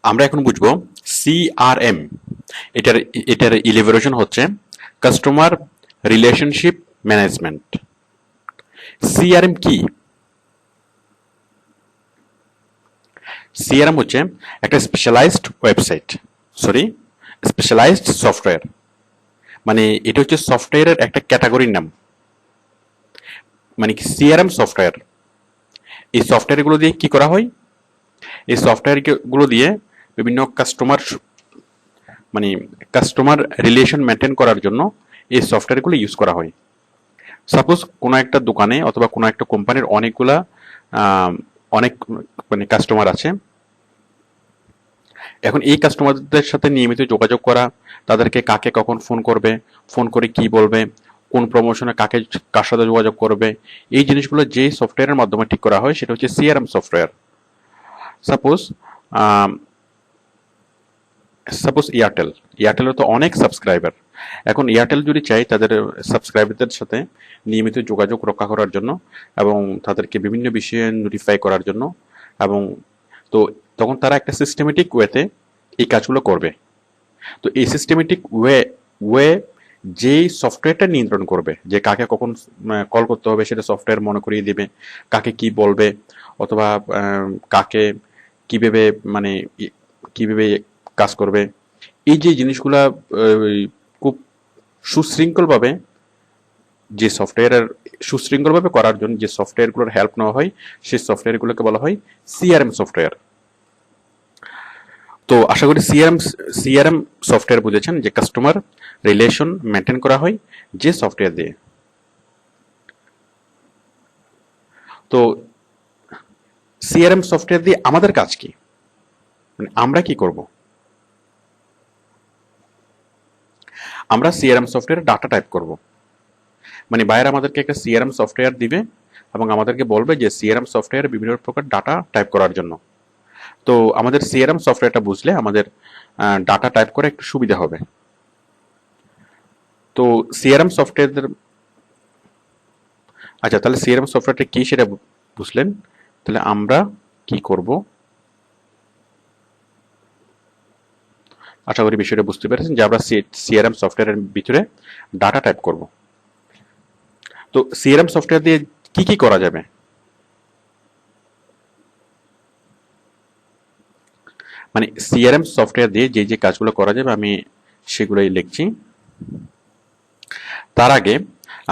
আমরা এখন বুঝবো সিআরএম। এটার এটার ইলিভারেশন হচ্ছে কাস্টমার রিলেশনশিপ ম্যানেজমেন্ট। সিআরএম কি? সিআরএম হচ্ছে একটা specialised website, sorry, specialised software. মানে এটা হচ্ছে সফটওয়্যারের একটা ক্যাটাগরির নাম, মানে কি সিআরএম সফটওয়্যার। এই সফটওয়্যারগুলো দিয়ে কি করা হয়? এই সফটওয়্যারগুলো দিয়ে বিভিন্ন মানে কাস্টমার রিলেশন মেনটেন করার জন্য এই সফটওয়্যারগুলো ইউজ করা হয়। সাপোজ কোনো একটা দোকানে অথবা কোনো একটা কোম্পানির অনেকগুলা অনেক মানে কাস্টমার আছে। এখন এই কাস্টমারদের সাথে নিয়মিত যোগাযোগ করা, তাদেরকে কাকে কখন ফোন করবে, ফোন করে কি বলবে, কোন প্রমোশনে কার সাথে যোগাযোগ করবে, এই জিনিসগুলো যে সফটওয়্যারের মাধ্যমে ঠিক করা হয় সেটা হচ্ছে সিআরএম সফটওয়্যার। সাপোজ সাপোজ এয়ারটেলের তো অনেক সাবস্ক্রাইবার। এখন এয়ারটেল যদি চাই তাদের সাবস্ক্রাইবারদের সাথে নিয়মিত যোগাযোগ রক্ষা করার জন্য এবং তাদেরকে বিভিন্ন বিষয়ে নোটিফাই করার জন্য, এবং তো তখন তারা একটা সিস্টেমেটিক ওয়েতে এই কাজগুলো করবে। তো এই সিস্টেমেটিক ওয়ে যেই সফটওয়্যারটা নিয়ন্ত্রণ করবে যে কাকে কখন কল করতে হবে, সেটা সফটওয়্যার মনে করিয়ে দিবে, কাকে কি বলবে, অথবা কাকে কিভাবে মানে কিভাবে কাজ করবে, এই যে জিনিসগুলা খুব সুশৃঙ্খলভাবে যে সফটওয়্যারের সুশৃঙ্খলভাবে করার জন্য যে সফটওয়্যারগুলোর হেল্প নেওয়া হয়, সেই সফটওয়্যারগুলোকে বলা হয় সিআরএম সফটওয়্যার। তো আশা করি সিআরএম সফটওয়্যার বুঝেছেন, যে কাস্টমার রিলেশন মেনটেন করা হয় যে সফটওয়্যার দিয়ে। তো সিআরএম সফটওয়্যার দিয়ে আমাদের কাজ কি, মানে আমরা কি করব? আমরা সিআরএম সফটওয়্যারে ডাটা টাইপ করব। মানে বাইরে আমাদেরকে একটা সিআরএম সফটওয়্যার দিবে এবং আমাদেরকে বলবে যে সিআরএম সফটওয়্যারে বিভিন্ন প্রকার ডাটা টাইপ করার জন্য। তো আমাদের সিআরএম সফটওয়্যারটা বুঝলে আমাদের ডাটা টাইপ করে একটু সুবিধা হবে। তো সিআরএম সফটওয়্যার, আচ্ছা তাহলে সিআরএম সফটওয়্যারটা কি সেটা বুঝলেন। তাহলে আমরা কি করব, আশা করি বিষয়টা বুঝতে পেরেছেন যে আমরা সিআরএম সফটওয়্যারের ভিতরে ডাটা টাইপ করব। তো সিআরএম সফটওয়্যার দিয়ে কি কি করা যাবে? মানে সিআরএম সফটওয়্যার দিয়ে যে যে কাজগুলো করা যাবে আমি সেগুলোই লিখছি। তার আগে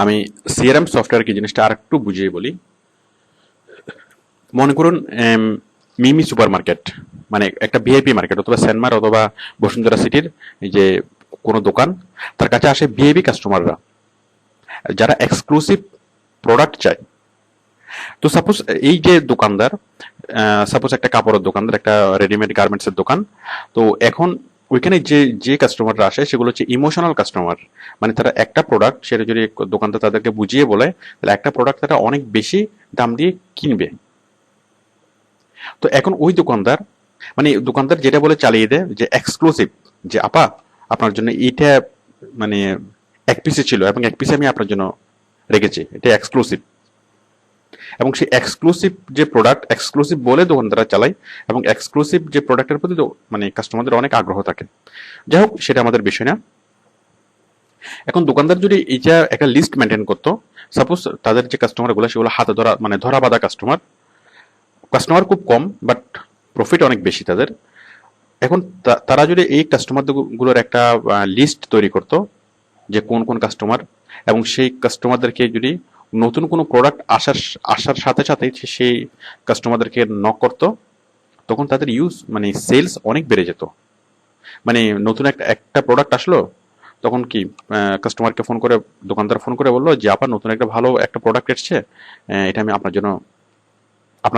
আমি সিআরএম সফটওয়্যার কি জিনিসটা আর একটু বুঝিয়ে বলি। মনে করুন মিমি সুপার মার্কেট, মানে একটা ভিআইপি মার্কেট অথবা সেনমার অথবা বসুন্ধরা সিটির যে কোনো দোকান, তার কাছে আসে ভিআইপি কাস্টমাররা যারা এক্সক্লুসিভ প্রোডাক্ট চায়। তো সাপোজ এই যে দোকানদার, সাপোজ একটা কাপড়ের দোকানদার, একটা রেডিমেড গার্মেন্টসের দোকান। তো এখন ওইখানে যে যে কাস্টমাররা আসে সেগুলো হচ্ছে ইমোশনাল কাস্টমার। মানে তারা একটা প্রোডাক্ট, সেটা যদি দোকানদার তাদেরকে বুঝিয়ে বলে, তাহলে একটা প্রোডাক্ট তারা অনেক বেশি দাম দিয়ে কিনবে। তো এখন ওই দোকানদার, মানে দোকানদার যেটা বলে চালিয়ে দেয় যে এক্সক্লুসিভ, যে আপা আপনার জন্য এইটা মানে এক পিসে ছিল এবং এক পিসে আমি আপনার জন্য রেখেছি, এটা এক্সক্লুসিভ। এবং সেই এক্সক্লুসিভ যে প্রোডাক্ট, এক্সক্লুসিভ বলে দোকানদাররা চালায়, এবং এক্সক্লুসিভ যে প্রোডাক্টের প্রতি মানে কাস্টমারদের অনেক আগ্রহ থাকে। যাই হোক, সেটা আমাদের বিষয় না। এখন দোকানদার যদি এইটা একটা লিস্ট মেনটেন করতো, সাপোজ তাদের যে কাস্টমারগুলো সেগুলো হাতে ধরা মানে ধরা বাঁধা কাস্টমার, কাস্টমার খুব কম বাট প্রফিট অনেক বেশি তাদের। এখন তারা যদি এই কাস্টমার গুলোর একটা লিস্ট তৈরি করতো যে কোন কোন কাস্টমার, এবং সেই কাস্টমারদেরকে যদি নতুন কোনো প্রোডাক্ট আসার সাথে সাথে সেই কাস্টমারদেরকে নক করতো, তখন তাদের ইউজ মানে সেলস অনেক বেড়ে যেত। মানে নতুন একটা একটা প্রোডাক্ট আসলো, তখন কি কাস্টমারকে ফোন করে, দোকানদার ফোন করে বললো যে আপনার নতুন একটা ভালো একটা প্রোডাক্ট এসছে, এটা আমি আপনার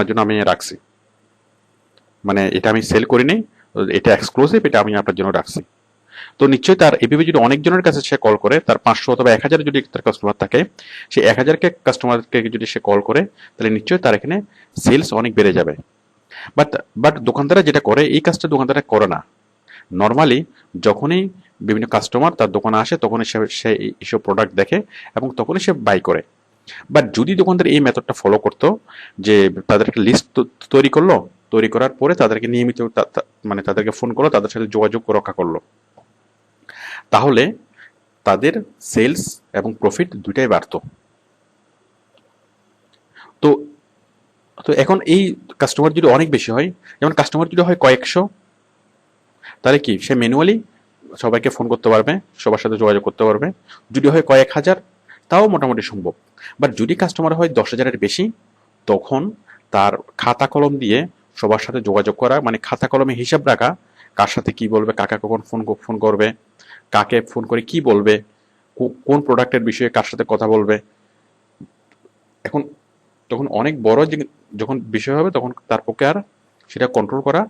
জন্য আমি রাখছি, মানে এটা আমি সেল করিনি, এটা এক্সক্লুসিভ, এটা আমি আপনার জন্য রাখছি। তো নিশ্চয়ই তার এভাবে যদি অনেকজনের কাছে সে কল করে, তার 500 অথবা 1000 যদি তার কাস্টমার থাকে, সে 1000 কাস্টমারকে যদি সে কল করে, তাহলে নিশ্চয়ই তার এখানে সেলস অনেক বেড়ে যাবে। বাট বাট দোকানদাররা যেটা করে, এই কাজটা দোকানদাররা করে না। নর্মালি যখনই বিভিন্ন কাস্টমার তার দোকানে আসে, তখনই সে এইসব প্রোডাক্ট দেখে এবং তখনই সে বাই করে। বাট যদি দোকানদার এই মেথডটা ফলো করতো, যে তাদের একটা লিস্ট তৈরি করলো তৈরি করার পরে তাদেরকে নিয়মিত মানে তাদেরকে ফোন করলো, তাদের সাথে যোগাযোগ রক্ষা করলো, তাহলে তাদের সেলস এবং প্রফিট দুইটাই বাড়তো। তো তো এখন এই কাস্টমার যদি অনেক বেশি হয়, যেমন কাস্টমার যদি হয় কয়েকশো, তাহলে কি সে ম্যানুয়ালি সবাইকে ফোন করতে পারবে, সবার সাথে যোগাযোগ করতে পারবে। যদি হয় কয়েক হাজার, তাও মোটামুটি সম্ভব। বাট যদি কাস্টমার হয় 10,000-এর বেশি, তখন তার খাতা কলম দিয়ে সবার সাথে যোগাযোগ করা, মানে খাতা কলমে হিসাব রাখা, কার সাথে কি বলবে, কাকে কখন ফোন করবে, কাকে ফোন করে কি বলবে, কোন প্রোডাক্টের বিষয়ে কার সাথে কথা বলবে, এখন তখন অনেক বড় যখন বিষয় হবে, তখন তার পক্ষে আর সেটা কন্ট্রোল করা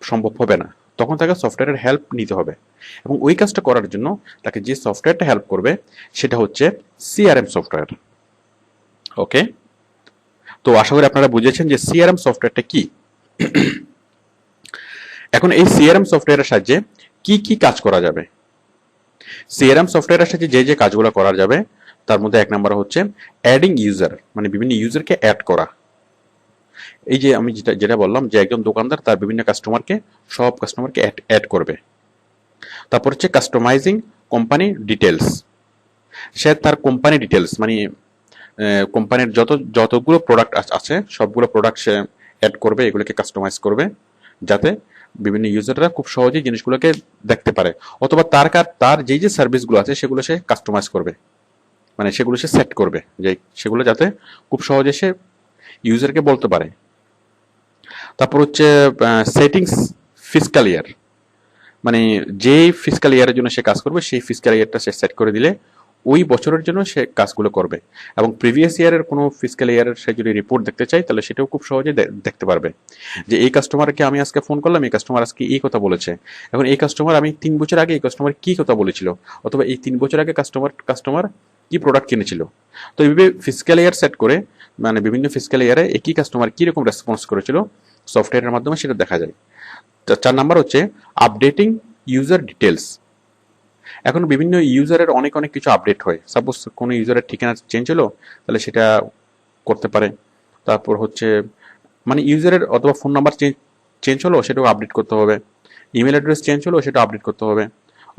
সম্ভব হবে না। তখন তাকে সফটওয়্যারের হেল্প নিতে হবে, এবং ওই কাজটা করার জন্য তাকে যে সফটওয়্যারটা হেল্প করবে সেটা হচ্ছে সিআরএম সফটওয়্যার। ওকে, তো আশা করি আপনারা বুঝেছেন যে সিআরএম সফটওয়্যারটা কি। এখন এই সিআরএম সফটওয়্যারের সাহায্যে কি কি কাজ করা যাবে? সিআরএম সফটওয়্যারের সাথে যে যে কাজগুলো করা যাবে, তার মধ্যে এক নম্বর হচ্ছে অ্যাডিং ইউজার, মানে বিভিন্ন ইউজারকে অ্যাড করা। এই যে আমি যেটা বললাম যে একজন দোকানদার তার বিভিন্ন কাস্টমারকে, সব কাস্টমারকে অ্যাড করবে। তারপর হচ্ছে কাস্টমাইজিং কোম্পানি ডিটেলস, সে তার কোম্পানি ডিটেলস মানে কোম্পানির যতগুলো প্রোডাক্ট আছে সবগুলো প্রোডাক্ট সে অ্যাড করবে, এগুলোকে কাস্টমাইজ করবে, যাতে বিভিন্ন ইউজাররা খুব সহজেই জিনিসগুলোকে দেখতে পারে। অথবা তার যেই যে সার্ভিসগুলো আছে সেগুলো সে কাস্টমাইজ করবে, মানে সেগুলো সে সেট করবে, যে সেগুলো যাতে খুব সহজে সে ইউজারকে বলতে পারে। তারপর হচ্ছে সেটিংস ফিসকাল ইয়ার, মানে যেই ফিসকাল ইয়ারের জন্য সে কাজ করবে সেই ফিসকাল ইয়ারটা সে সেট করে দিলে ওই বছরের জন্য সে কাজগুলো করবে। এবং প্রিভিয়াস ইয়ারের কোনো ফিসকাল ইয়ারের সে যদি রিপোর্ট দেখতে চায়, তাহলে সেটাও খুব সহজে দেখতে পারবে, যে এই কাস্টমারকে আমি আজকে ফোন করলাম, এই কাস্টমার আজকে এই কথা বলেছে, এখন এই কাস্টমার আমি 3 বছর আগে এই কাস্টমার কি কথা বলেছিল, অথবা এই 3 বছর আগে কাস্টমার কি প্রোডাক্ট কিনেছিল। তো এইভাবে ফিসকাল ইয়ার সেট করে, মানে বিভিন্ন ফিসকাল ইয়ারে একই কাস্টমার কিরকম রেসপন্স করেছিল সফটওয়্যারের মাধ্যমে সেটা দেখা যায়। 4 নাম্বার হচ্ছে আপডেটিং ইউজার ডিটেলস। এখন বিভিন্ন ইউজারের অনেক অনেক কিছু আপডেট হয়, সাপোজ কোনো ইউজারের ঠিকানা চেঞ্জ হলো, তাহলে সেটা করতে পারে। তারপর হচ্ছে মানে ইউজারের অথবা ফোন নাম্বার চেঞ্জ হলো, সেটাও আপডেট করতে হবে। ইমেল অ্যাড্রেস চেঞ্জ হলো, সেটাও আপডেট করতে হবে।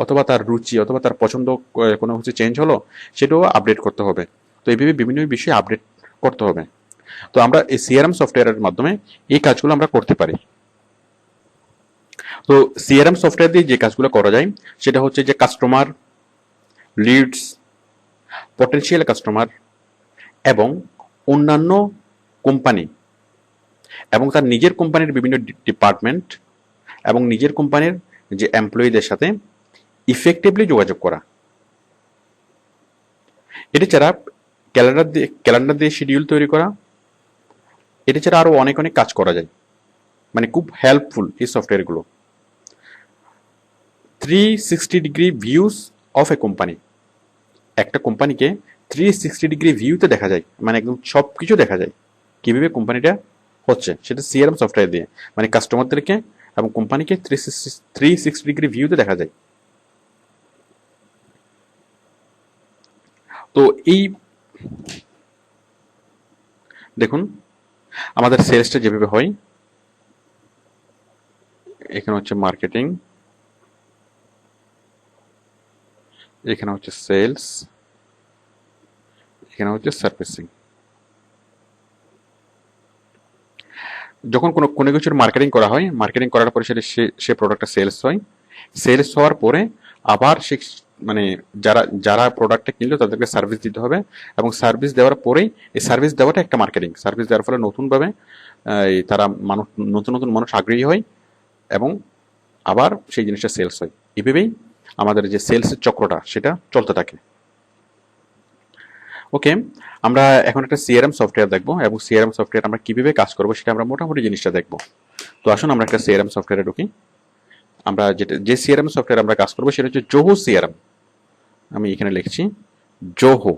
অথবা তার রুচি অথবা তার পছন্দ কোনো কিছু চেঞ্জ হলো, সেটাও আপডেট করতে হবে। তো এইভাবে বিভিন্ন বিষয়ে আপডেট করতে হবে। তো আমরা এই সিআরএম সফটওয়্যারের মাধ্যমে এই কাজগুলো আমরা করতে পারি। তো সিআরএম সফটওয়্যার দিয়ে যে কাজগুলো করা যায় সেটা হচ্ছে যে কাস্টমার, লিডস, পটেনশিয়াল কাস্টমার এবং অন্যান্য কোম্পানি এবং তার নিজের কোম্পানির বিভিন্ন ডিপার্টমেন্ট এবং নিজের কোম্পানির যে এমপ্লয়ীদের সাথে ইফেক্টিভলি যোগাযোগ করা। এটি ছাড়া ক্যালেন্ডার দিয়ে শিডিউল তৈরি করা। এটি ছাড়া আরো অনেক অনেক কাজ করা যায়, মানে খুব হেল্পফুল এই সফটওয়্যারগুলো। 360 degree views of a company, একটা কোম্পানিকে 360 ডিগ্রি ভিউতে দেখা যায়, মানে একদম সব কিছু দেখা যায় কিভাবে কোম্পানিটা হচ্ছে, সেটা সিআরএম সফটওয়্যার দিয়ে, মানে কাস্টমারদেরকে এবং কোম্পানিকে 360 ডিগ্রি ভিউতে দেখা যায়। তো এই দেখুন আমাদের সেলসটা যেভাবে হয়, এখানে হচ্ছে মার্কেটিং, এখানে হচ্ছে সেলস, এখানে হচ্ছে সার্ভিসিং। যখন কোনো কিছুর মার্কেটিং করা হয়, মার্কেটিং করার পরে সেটা সে প্রোডাক্টটা সেলস হয়, সেলস হওয়ার পরে আবার সে মানে যারা যারা প্রোডাক্টটা কিনলো তাদেরকে সার্ভিস দিতে হবে, এবং সার্ভিস দেওয়ার পরেই এই সার্ভিস দেওয়াটা একটা মার্কেটিং। সার্ভিস দেওয়ার ফলে নতুনভাবে তারা নতুন নতুন মানুষ আগ্রহী হয় এবং আবার সেই জিনিসটা সেলস হয়। এভাবেই আমাদের যে সেলসের চক্রটা সেটা চলতে থাকে। ওকে, আমরা এখন একটা সিআরএম সফটওয়্যার দেখবো, এবং সিআরএম সফটওয়্যার আমরা কিভাবে কাজ করবো সেটা আমরা মোটামুটি জিনিসটা দেখবো। তো আসুন আমরা একটা সিআরএম সফটওয়্যারে ঢুকি। আমরা যে সিআরএম সফটওয়্যার আমরা কাজ করবো সেটা হচ্ছে জোহো সিআরএম। আমি এখানে লিখছি Zoho,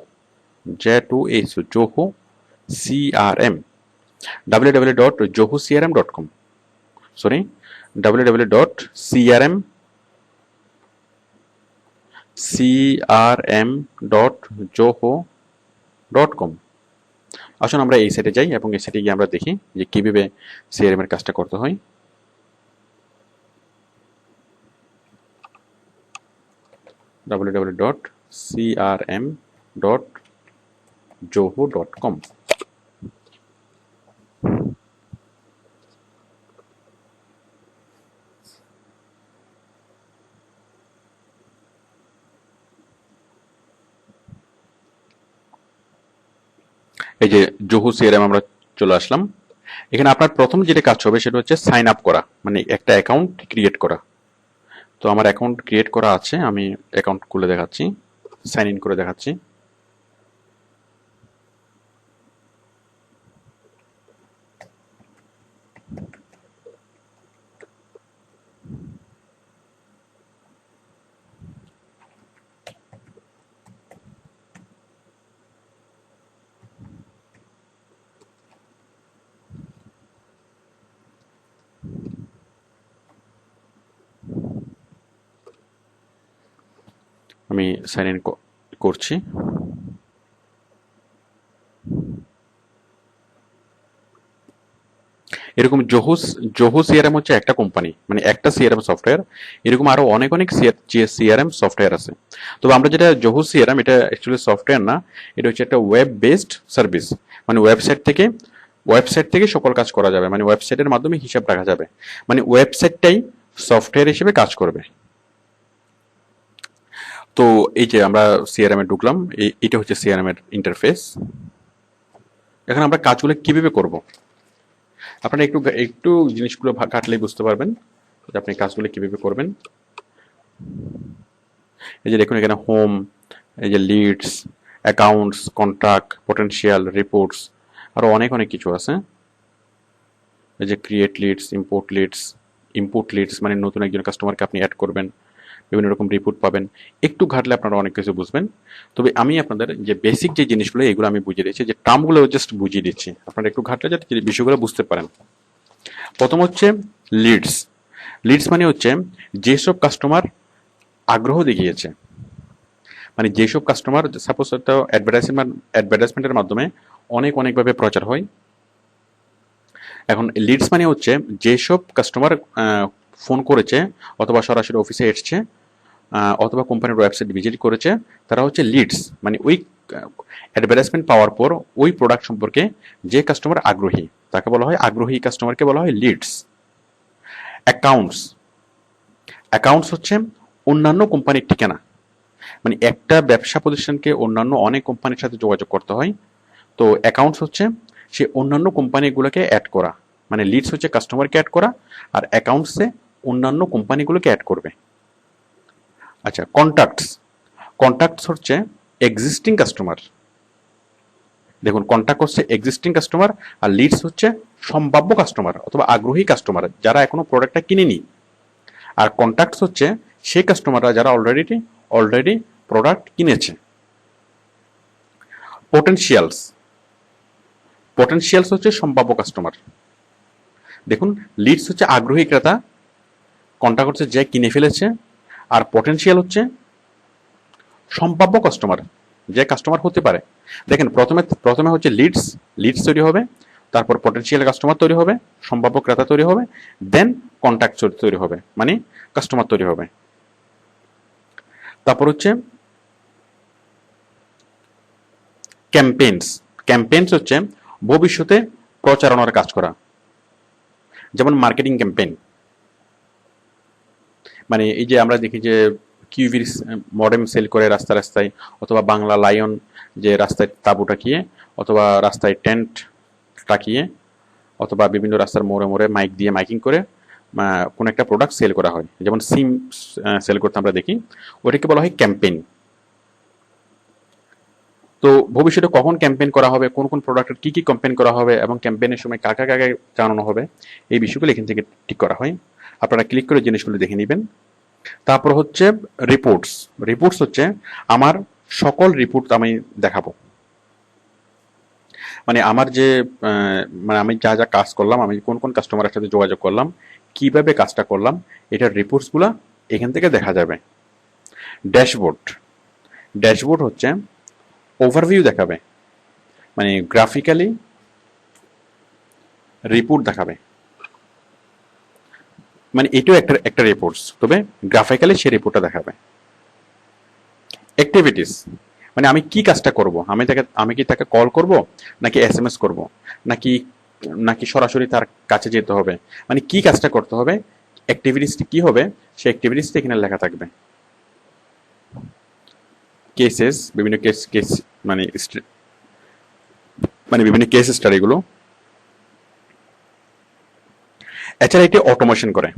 J2H, Zoho CRM, www.johocrm.com, sorry www.crm.joho.com। আসুন আমরা এই সাইটে যাই এবং এই সাইটে গিয়ে আমরা দেখি যে কিভাবে সিআরএম এর কাজটা করতে হয়। www.crm.zoho.com। এই যে জোহো সিআরএম আমরা চলে আসলাম। এখানে আপনার প্রথম যেটা কাজ হবে সেটা হচ্ছে সাইন আপ করা, মানে একটা অ্যাকাউন্ট ক্রিয়েট করা। তো আমার অ্যাকাউন্ট ক্রিয়েট করা আছে, আমি অ্যাকাউন্ট খুলে দেখাচ্ছি, সাইন ইন করে দেখাচ্ছি। আমি সাইন ইন করছি। এরকম জোহো সিআরএম হচ্ছে একটা কোম্পানি, মানে একটা সিআরএম সফটওয়্যার। এরকম আরো অনেক অনেক সিআরএম সফটওয়্যার আছে। তবে আমরা যেটা জোহো সিআরএম, এটা অ্যাকচুয়ালি সফটওয়্যার না, এটা হচ্ছে একটা ওয়েব বেসড সার্ভিস। মানে ওয়েবসাইট থেকে সকল কাজ করা যাবে, মানে ওয়েবসাইটের মাধ্যমে হিসাব রাখা যাবে, মানে ওয়েবসাইটটাই সফটওয়্যার হিসেবে কাজ করবে। তো এই যে আমরা সিআরএম এ ঢুকলাম, এটা হচ্ছে সিআরএম এর ইন্টারফেস। এখন আমরা কাজগুলো কিভাবে করব, আপনারা একটু একটু জিনিসগুলো ঘাটলেই বুঝতে পারবেন যে আপনি কাজগুলো কিভাবে করবেন। এই যে দেখুন এখানে হোম, এই যে leads, accounts, contact, potential, reports, আরো অনেক অনেক কিছু আছে। এই যে ক্রিয়েট লিডস, ইম্পোর্ট লিডস মানে নতুন একজন কাস্টমারকে আপনি অ্যাড করবেন, বিভিন্ন রকম রিপোর্ট পাবেন। একটু ঘাটলে আপনারা অনেক কিছু বুঝবেন। তবে আমি আপনাদের যে বেসিক যে জিনিসগুলো এগুলো আমি বুঝিয়ে দিচ্ছি, যে টার্মগুলো জাস্ট বুঝিয়ে দিচ্ছি, আপনারা একটু ঘাটলে যাতে বিষয়গুলো বুঝতে পারেন। প্রথম হচ্ছে লিডস। লিডস মানে হচ্ছে যেসব কাস্টমার আগ্রহ দেখিয়েছে, মানে যেসব কাস্টমার, সাপোজ একটা অ্যাডভার্টাইজমেন্টের মাধ্যমে অনেকভাবে প্রচার হয়। এখন লিডস মানে হচ্ছে যেসব কাস্টমার ফোন করেছে অথবা সরাসরি অফিসে এসছে অথবা কোম্পানির ওয়েবসাইট ভিজিট করেছে, তারা হচ্ছে লিডস। মানে ওই অ্যাডভার্টাইজমেন্ট পাওয়ার পর ওই প্রোডাক্ট সম্পর্কে যে কাস্টমার আগ্রহী তাকে বলা হয় আগ্রহী কাস্টমারকে বলা হয় লিডস। অ্যাকাউন্টস হচ্ছে অন্যান্য কোম্পানির ঠিকানা, মানে একটা ব্যবসা প্রতিষ্ঠানকে অন্যান্য অনেক কোম্পানির সাথে যোগাযোগ করতে হয়। তো অ্যাকাউন্টস হচ্ছে সে অন্যান্য কোম্পানিগুলোকে অ্যাড করা, মানে লিডস হচ্ছে কাস্টমারকে অ্যাড করা, আর অ্যাকাউন্টসে অন্যান্য কোম্পানিগুলোকে অ্যাড করবে। আচ্ছা, কন্ট্যাক্টস হচ্ছে এক্সিস্টিং কাস্টমার। দেখুন, কন্ট্যাক্ট হচ্ছে এক্সিস্টিং কাস্টমার, আর লিডস হচ্ছে সম্ভাব্য কাস্টমার অথবা আগ্রহী কাস্টমার যারা এখনো প্রোডাক্টটা কিনেনি। আর কন্ট্যাক্টস হচ্ছে সেই কাস্টমাররা যারা অলরেডি প্রোডাক্ট কিনেছে। পটেনশিয়ালস হচ্ছে সম্ভাব্য কাস্টমার। দেখুন, লিডস হচ্ছে আগ্রহী ক্রেতা, কন্ট্যাক্ট হচ্ছে যে কিনে ফেলেছে, আর পটেনশিয়াল হচ্ছে সম্ভাব্য কাস্টমার, যে কাস্টমার হতে পারে। দেখেন, প্রথমে হচ্ছে লিডস তৈরি হবে, তারপর পটেনশিয়াল কাস্টমার তৈরি হবে, সম্ভাব্য ক্রেতা তৈরি হবে, দেন কন্ট্যাক্ট তৈরি হবে, মানে কাস্টমার তৈরি হবে। তারপর হচ্ছে ক্যাম্পেইনস হচ্ছে ভবিষ্যতে প্রচারণার কাজ করা, যেমন মার্কেটিং ক্যাম্পেইন। মানে এই যে আমরা দেখি যে কিউভির মডেম সেল করে রাস্তায়, অথবা বাংলা লায়ন যে রাস্তায় তাঁবু টাকিয়ে, অথবা রাস্তায় টেন্ট টাকিয়ে, অথবা বিভিন্ন রাস্তার মোড়ে মাইক দিয়ে মাইকিং করে কোন একটা প্রোডাক্ট সেল করা হয়, যেমন সিম সেল করতে আমরা দেখি, ওটাকে বলা হয় ক্যাম্পেইন। তো ভবিষ্যতে কখন ক্যাম্পেইন করা হবে, কোন কোন প্রোডাক্টের কি ক্যাম্পেইন করা হবে, এবং ক্যাম্পেইনের সময় কাকে জানানো হবে, এই বিষয়গুলো এখান থেকে ঠিক করা হয়। আপনারা ক্লিক করে জিনিসগুলো দেখে নেবেন। তারপর হচ্ছে রিপোর্টস হচ্ছে আমার সকল রিপোর্ট আমি দেখাবো, মানে আমার যে মানে আমি যা কাজ করলাম, আমি কোন কোন কাস্টমারের সাথে যোগাযোগ করলাম, কিভাবে কাজটা করলাম, এটার রিপোর্টসগুলো এখান থেকে দেখা যাবে। ড্যাশবোর্ড হচ্ছে ওভারভিউ দেখাবে, মানে গ্রাফিক্যালি রিপোর্ট দেখাবে, মানে এটাও একটা একটা রিপোর্টস, তবে গ্রাফিক্যালি সে রিপোর্টটা দেখাবে। অ্যাক্টিভিটিস মানে আমি কি কাজটা করব, আমি কি তাকে কল করব, নাকি এসএমএস করব, নাকি নাকি সরাসরি তার কাছে যেতে হবে, মানে কি কাজটা করতে হবে, অ্যাক্টিভিটিসটি কি হবে, সেই অ্যাক্টিভিটিসটা এখানে লেখা থাকবে। কেসেস, বিভিন্ন কেস কেস মানে মানে বিভিন্ন কেস স্টাডিগুলো। এছাড়া এটি অটোমেশন করে,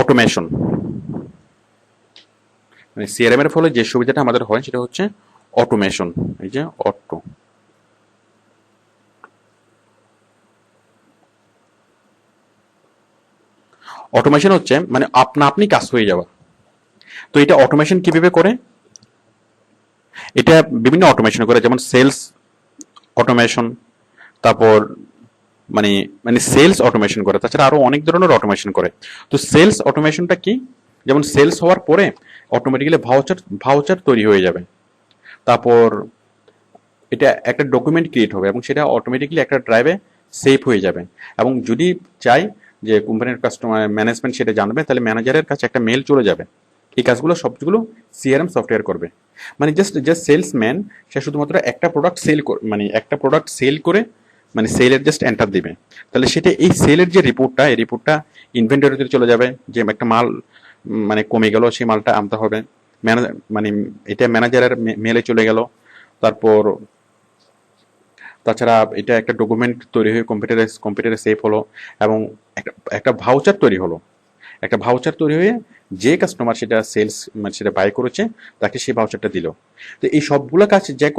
অটোমেশন মানে সিআরএম এর ফলে যে সুবিধাটা আমাদের হয় সেটা হচ্ছে অটোমেশন। এই যে অটোমেশন হচ্ছে মানে আপনি কাজ হয়ে যাওয়া। তো এটা অটোমেশন কিভাবে করে, এটা বিভিন্ন অটোমেশন করে, যেমন সেলস অটোমেশন, তারপর মানে মানে সেলস অটোমেশন করে, তাছাড়া আরো অনেক ধরনের অটোমেশন করে। তো সেলস অটোমেশনটা কি, যেমন সেলস হওয়ার পরে অটোমেটিক্যালি ভাউচার ভাউচার তৈরি হয়ে যাবে, তারপর এটা একটা ডকুমেন্ট ক্রিয়েট হবে এবং সেটা অটোমেটিক্যালি একটা ড্রাইভে সেভ হয়ে যাবে। এবং যদি চাই যে কোম্পানির কাস্টমার ম্যানেজমেন্ট সেটা জানবে, তাহলে ম্যানেজারের কাছে একটা মেল চলে যাবে। এই কাজগুলো সবগুলো সিআরএম সফটওয়্যার করবে। মানে জাস্ট জাস্ট সেলসম্যান, সে শুধুমাত্র একটা প্রোডাক্ট মানে একটা প্রোডাক্ট সেল করে মানে সেলের জাস্ট এন্টার দিবে, তাহলে সেটা এই সেলের যে রিপোর্টটা, এই রিপোর্টটা ইনভেন্টরিতে চলে যাবে, যে একটা মাল মানে কমে গেল সেই মালটা আনতে হবে, মানে এটা ম্যানেজারের মেলে চলে গেল। তারপর তাছাড়া এটা একটা ডকুমেন্ট তৈরি হয়ে কম্পিউটারে সেভ হলো, এবং একটা একটা ভাউচার তৈরি হলো, একটা ভাউচার তৈরি হয়ে যে কাস্টমার সেটা সেলস মানে সেটা বাই করেছে তাকে সেই ভাউচারটা দিল। তো এই সবগুলো কাজ যে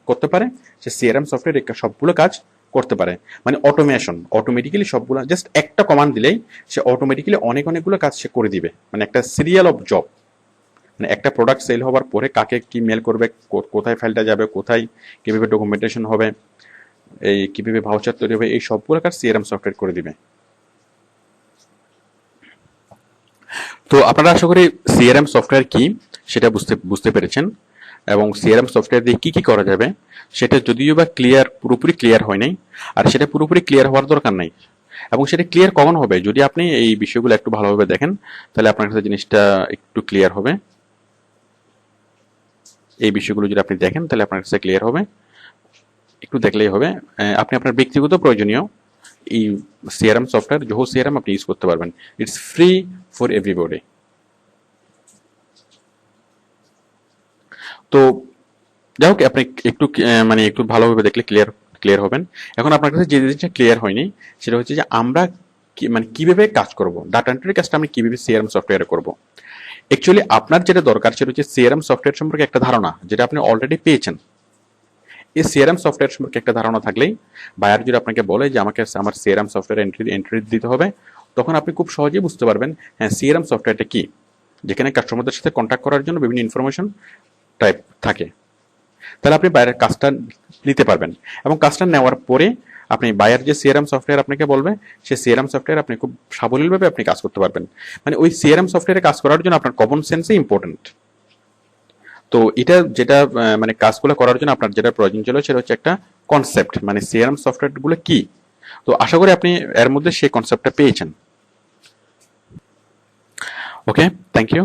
করতে পারে, সে সিআরএম সফটওয়্যার সবগুলো কাজ করতে পারে। মানে অটোমেশন, অটোমেটিক্যালি সবগুলো জাস্ট একটা কমান্ড দিলেই সে অটোমেটিক্যালি অনেকগুলো কাজ সে করে দিবে। মানে একটা সিরিয়াল অফ জব, মানে একটা প্রোডাক্ট সেল হওয়ার পরে কাকে কি মেল করবে, কোথায় ফাইলটা যাবে, কোথায় কিভাবে ডকুমেন্টেশন হবে, এই কিভাবে ভাউচার তৈরি হবে, এই সবগুলো কাজ সিআরএম সফটওয়্যার করে দিবে। তো আপনারা আশা করি সিআরএম সফটওয়্যার কি সেটা বুঝতে বুঝতে পেরেছেন, এবং সিআরএম সফটওয়্যার দিয়ে কি কি করা যাবে সেটা যদিও বা পুরোপুরি ক্লিয়ার হয় নাই, আর সেটা পুরোপুরি ক্লিয়ার হওয়ার দরকার নাই। এবং সেটা ক্লিয়ার কখন হবে, যদি আপনি এই বিষয়গুলো একটু ভালোভাবে দেখেন, তাহলে আপনার কাছে জিনিসটা একটু ক্লিয়ার হবে। এই বিষয়গুলো যদি আপনি দেখেন তাহলে আপনার কাছে ক্লিয়ার হবে, একটু দেখলেই হবে। আপনি আপনার ব্যক্তিগত প্রয়োজনীয় এই সিআরএম সফটওয়্যার, জোহো সিআরএম আপনি ইউজ করতে পারবেন। It's free for everybody. তো যাই হোক, আপনি একটু মানে একটু ভালোভাবে দেখলে ক্লিয়ার হবেন। এখন আপনার কাছে যে জিনিসটা ক্লিয়ার হয়নি সেটা হচ্ছে যে আমরা মানে কিভাবে কাজ করব, ডাটা এন্ট্রির কাজটা আমি কিভাবে সিআরএম সফটওয়্যারে করব। অ্যাকচুয়ালি আপনার যেটা দরকার সেটা হচ্ছে সিআরএম সফটওয়্যার সম্পর্কে একটা ধারণা, যেটা আপনি অলরেডি পেয়েছেন। এই সিআরএম সফটওয়্যার সম্পর্কে একটা ধারণা থাকলেই, বায়ার যদি আপনাকে বলে যে আমাকে আমার সিআরএম সফটওয়্যার এন্ট্রি দিতে হবে, তখন আপনি খুব সহজেই বুঝতে পারবেন হ্যাঁ সিআরএম সফটওয়্যারটা কি, যেখানে কাস্টমারদের সাথে কন্ট্যাক্ট করার জন্য বিভিন্ন ইনফরমেশন টাইপ থাকে। তাহলে আপনি বাইরের কাজটা নিতে পারবেন, এবং কাজটা নেওয়ার পরে আপনি বায়ার যে সিআরএম সফটওয়্যার আপনাকে বলবে, সেই সিআরএম সফটওয়্যার আপনি খুব সাবলীলভাবে আপনি কাজ করতে পারবেন। মানে ওই সিআরএম সফটওয়্যারে কাজ করার জন্য আপনার কমন সেন্সই ইম্পর্টেন্ট। তো এটা যেটা মানে কাজগুলো করার জন্য আপনার যেটা প্রয়োজন ছিল সেটা হচ্ছে একটা কনসেপ্ট, মানে সিআরএম সফটওয়্যার গুলো কি। তো আশা করি আপনি এর মধ্যে সেই কনসেপ্টটা পেয়েছেন। ওকে, থ্যাংক ইউ।